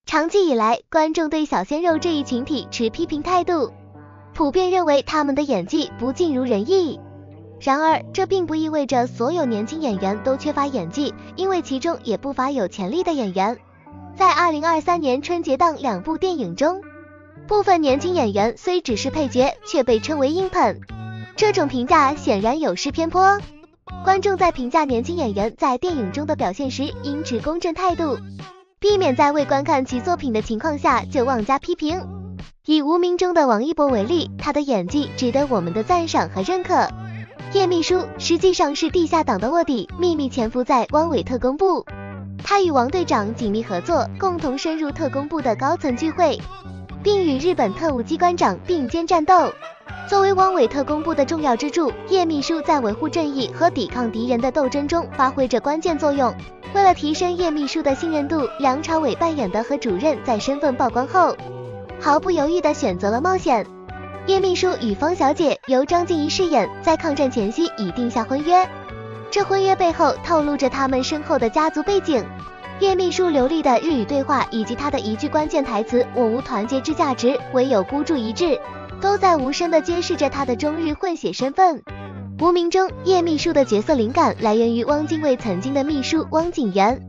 长期以来，观众对小鲜肉这一群体持批评态度，普遍认为他们的演技不尽如人意。然而，这并不意味着所有年轻演员都缺乏演技，因为其中也不乏有潜力的演员。在2023年春节档2部电影中，部分年轻演员虽只是配角，却被称为硬捧。这种评价显然有失偏颇。观众在评价年轻演员在电影中的表现时，应持公正态度，避免在未观看其作品的情况下就妄加批评。以无名中的王一博为例，他的演技值得我们的赞赏和认可。叶秘书实际上是地下党的卧底，秘密潜伏在汪伪特工部。他与王队长紧密合作，共同深入特工部的高层聚会，并与日本特务机关长并肩战斗。作为汪伪特工部的重要支柱，叶秘书在维护正义和抵抗敌人的斗争中发挥着关键作用。为了提升叶秘书的信任度，梁朝伟扮演的何主任在身份曝光后，毫不犹豫地选择了冒险。叶秘书与方小姐由张婧仪饰演，在抗战前夕已定下婚约，这婚约背后透露着他们深厚的家族背景。叶秘书流利的日语对话以及他的一句关键台词“我无团结之价值，唯有孤注一掷”，都在无声地揭示着他的中日混血身份。无名中，叶秘书的角色灵感来源于汪精卫曾经的秘书汪景元。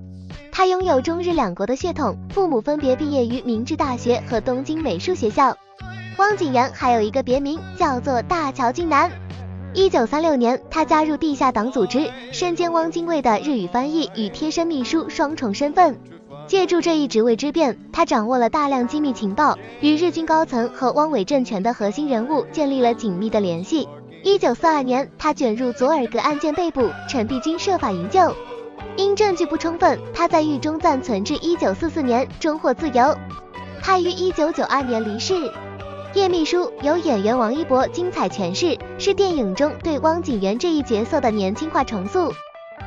他拥有中日两国的血统，父母分别毕业于明治大学和东京美术学校。汪景元还有一个别名叫做大桥静男。1936年，他加入地下党组织，身兼汪精卫的日语翻译与贴身秘书双重身份。借助这一职位之便，他掌握了大量机密情报，与日军高层和汪伪政权的核心人物建立了紧密的联系。1942年，他卷入佐尔格案件被捕，陈璧君设法营救，因证据不充分，他在狱中暂存至1944年终获自由。他于1992年离世。叶秘书由演员王一博精彩诠释，是电影中对汪景元这一角色的年轻化重塑。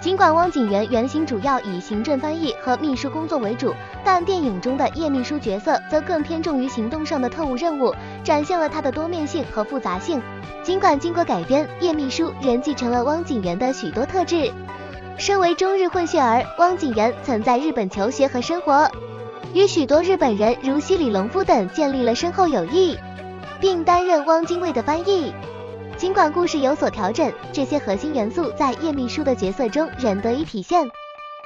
尽管汪景元原型主要以行政翻译和秘书工作为主，但电影中的叶秘书角色则更偏重于行动上的特务任务，展现了他的多面性和复杂性。尽管经过改编，叶秘书仍继承了汪景元的许多特质。身为中日混血儿，汪景元曾在日本求学和生活，与许多日本人如西里隆夫等建立了深厚友谊，并担任汪精卫的翻译。尽管故事有所调整，这些核心元素在叶秘书的角色中仍得以体现。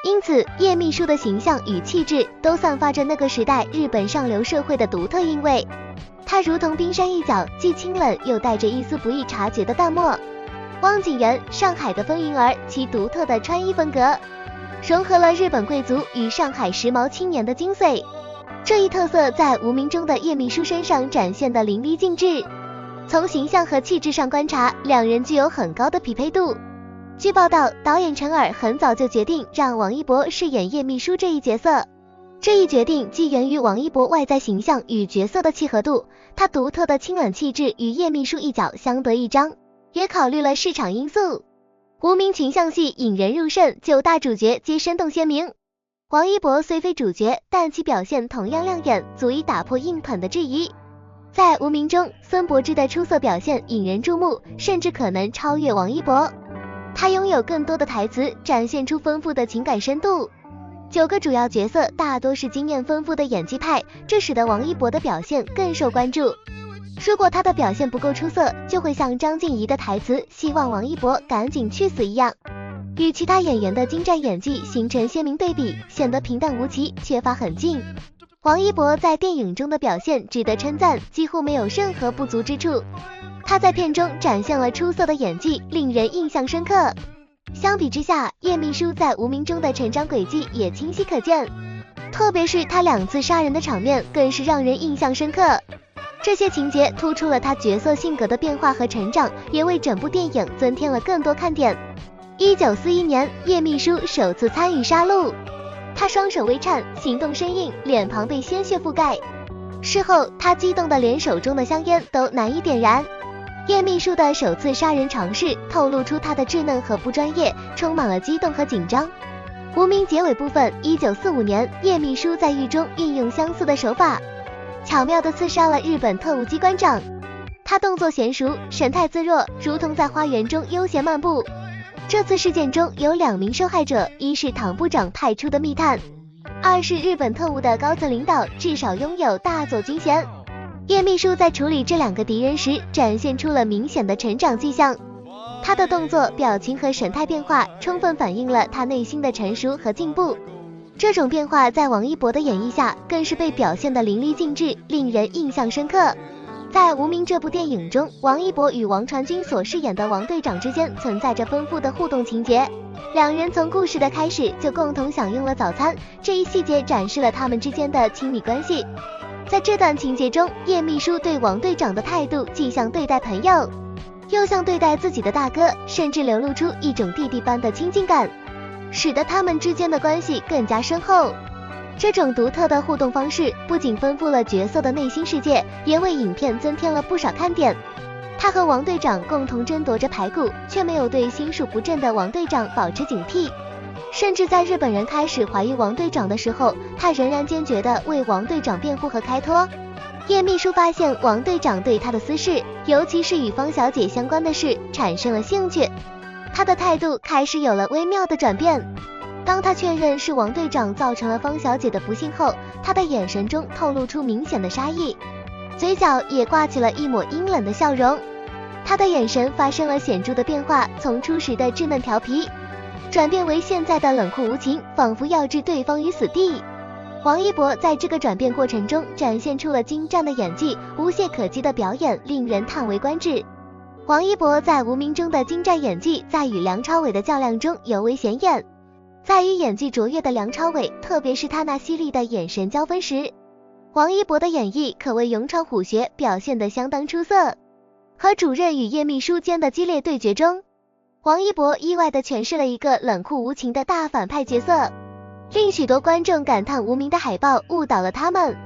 因此，叶秘书的形象与气质都散发着那个时代日本上流社会的独特韵味。他如同冰山一角，既清冷又带着一丝不易察觉的淡漠。汪景元，上海的风云儿，其独特的穿衣风格融合了日本贵族与上海时髦青年的精髓，这一特色在无名中的叶秘书身上展现得淋漓尽致。从形象和气质上观察，两人具有很高的匹配度。据报道，导演陈耳很早就决定让王一博饰演叶秘书这一角色。这一决定既源于王一博外在形象与角色的契合度，他独特的清冷气质与叶秘书一角相得益彰，也考虑了市场因素。无名群像戏引人入胜，9大主角皆生动鲜明。王一博虽非主角，但其表现同样亮眼，足以打破硬捧的质疑。在无名中，孙柏芝的出色表现引人注目，甚至可能超越王一博。他拥有更多的台词，展现出丰富的情感深度。9个主要角色大多是经验丰富的演技派，这使得王一博的表现更受关注。如果他的表现不够出色，就会像张婧仪的台词“希望王一博赶紧去死”一样，与其他演员的精湛演技形成鲜明对比，显得平淡无奇，缺乏狠劲。王一博在电影中的表现值得称赞，几乎没有任何不足之处。他在片中展现了出色的演技，令人印象深刻。相比之下，叶秘书在无名中的成长轨迹也清晰可见，特别是他2次杀人的场面更是让人印象深刻。这些情节突出了他角色性格的变化和成长，也为整部电影增添了更多看点。1941年，叶秘书首次参与杀戮，他双手微颤，行动生硬，脸庞被鲜血覆盖。事后，他激动的连手中的香烟都难以点燃。叶秘书的首次杀人尝试透露出他的稚嫩和不专业，充满了激动和紧张。无名结尾部分，1945年，叶秘书在狱中运用相似的手法，巧妙地刺杀了日本特务机关长。他动作娴熟，神态自若，如同在花园中悠闲漫步。这次事件中有2名受害者，一是唐部长派出的密探二是日本特务的高层领导至少拥有大佐军衔。叶秘书在处理这两个敌人时，展现出了明显的成长迹象。他的动作、表情和神态变化，充分反映了他内心的成熟和进步。这种变化在王一博的演绎下，更是被表现得淋漓尽致，令人印象深刻。在《无名》这部电影中，王一博与王传君所饰演的王队长之间存在着丰富的互动情节，两人从故事的开始就共同享用了早餐，这一细节展示了他们之间的亲密关系。在这段情节中，叶秘书对王队长的态度既像对待朋友，又像对待自己的大哥，甚至流露出一种弟弟般的亲近感，使得他们之间的关系更加深厚。这种独特的互动方式不仅丰富了角色的内心世界，也为影片增添了不少看点。他和王队长共同争夺着排骨，却没有对心术不正的王队长保持警惕，甚至在日本人开始怀疑王队长的时候，他仍然坚决地为王队长辩护和开脱。叶秘书发现王队长对他的私事，尤其是与方小姐相关的事产生了兴趣，他的态度开始有了微妙的转变。当他确认是王队长造成了方小姐的不幸后，他的眼神中透露出明显的杀意，嘴角也挂起了一抹阴冷的笑容。他的眼神发生了显著的变化，从初时的稚嫩调皮，转变为现在的冷酷无情，仿佛要置对方于死地。王一博在这个转变过程中展现出了精湛的演技，无懈可击的表演令人叹为观止。王一博在《无名》中的精湛演技，在与梁朝伟的较量中尤为显眼。在与演技卓越的梁朝伟，特别是他那犀利的眼神交锋时，王一博的演绎可谓勇闯虎穴，表现得相当出色。和主任与叶秘书间的激烈对决中，王一博意外地诠释了一个冷酷无情的大反派角色，令许多观众感叹《无名》的海报误导了他们。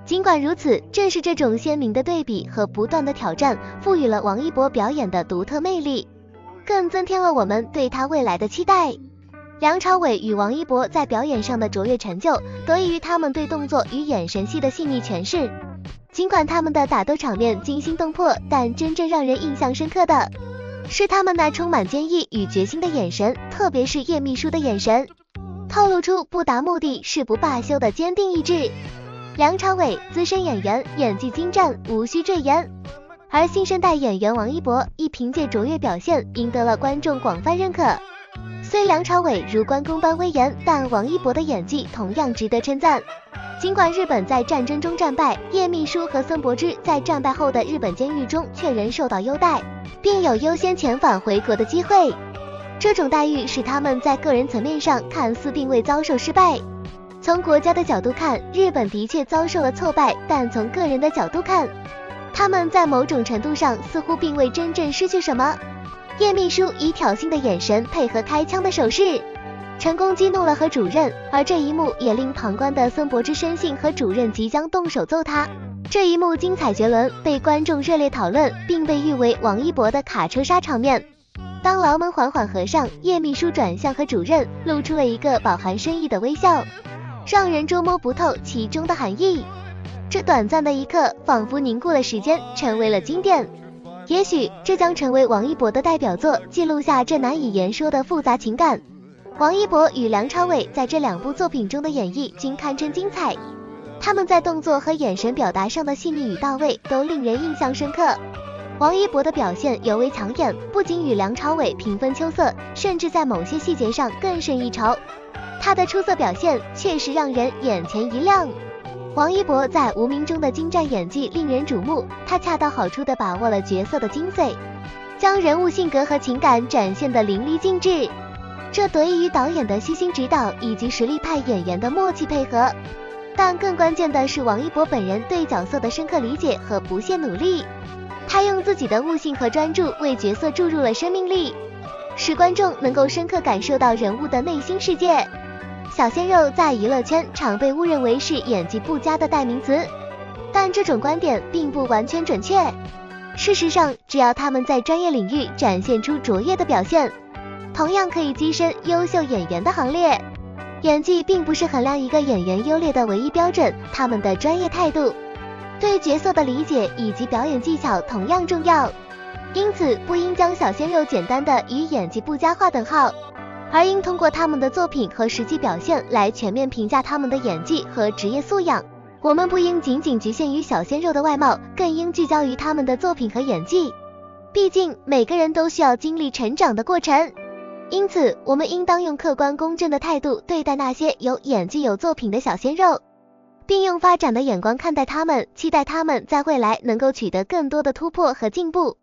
尽管如此，正是这种鲜明的对比和不断的挑战，赋予了王一博表演的独特魅力，更增添了我们对他未来的期待。梁朝伟与王一博在表演上的卓越成就，得益于他们对动作与眼神戏的细腻诠释。尽管他们的打斗场面惊心动魄，但真正让人印象深刻的是他们那充满坚毅与决心的眼神，特别是叶秘书的眼神，透露出不达目的誓不罢休的坚定意志。梁朝伟资深演员，演技精湛，无需赘言。而新生代演员王一博亦凭借卓越表现，赢得了观众广泛认可。虽梁朝伟如关公般威严，但王一博的演技同样值得称赞。尽管日本在战争中战败，叶秘书和孙柏芝在战败后的日本监狱中却仍受到优待，并有优先遣返回国的机会。这种待遇使他们在个人层面上看似并未遭受失败。从国家的角度看，日本的确遭受了挫败，但从个人的角度看，他们在某种程度上似乎并未真正失去什么。叶秘书以挑衅的眼神配合开枪的手势，成功激怒了何主任，而这一幕也令旁观的孙柏芝深信何主任即将动手揍他。这一幕精彩绝伦，被观众热烈讨论，并被誉为王一博的卡车杀场面。当牢门缓缓合上，叶秘书转向何主任，露出了一个饱含深意的微笑，让人捉摸不透其中的含义。这短暂的一刻仿佛凝固了时间，成为了经典。也许这将成为王一博的代表作，记录下这难以言说的复杂情感。王一博与梁朝伟在这两部作品中的演绎均堪称精彩，他们在动作和眼神表达上的细腻与到位都令人印象深刻。王一博的表现尤为抢眼，不仅与梁朝伟平分秋色，甚至在某些细节上更胜一筹。他的出色表现确实让人眼前一亮。王一博在《无名》中的精湛演技令人瞩目，他恰到好处地把握了角色的精髓，将人物性格和情感展现得淋漓尽致。这得益于导演的悉心指导以及实力派演员的默契配合，但更关键的是王一博本人对角色的深刻理解和不懈努力。他用自己的悟性和专注为角色注入了生命力，使观众能够深刻感受到人物的内心世界。小鲜肉在娱乐圈常被误认为是演技不佳的代名词，但这种观点并不完全准确。事实上，只要他们在专业领域展现出卓越的表现，同样可以跻身优秀演员的行列。演技并不是衡量一个演员优劣的唯一标准，他们的专业态度、对角色的理解以及表演技巧同样重要。因此，不应将小鲜肉简单的与演技不佳划等号，而应通过他们的作品和实际表现来全面评价他们的演技和职业素养。我们不应仅仅局限于小鲜肉的外貌，更应聚焦于他们的作品和演技。毕竟每个人都需要经历成长的过程，因此我们应当用客观公正的态度对待那些有演技有作品的小鲜肉，并用发展的眼光看待他们，期待他们在未来能够取得更多的突破和进步。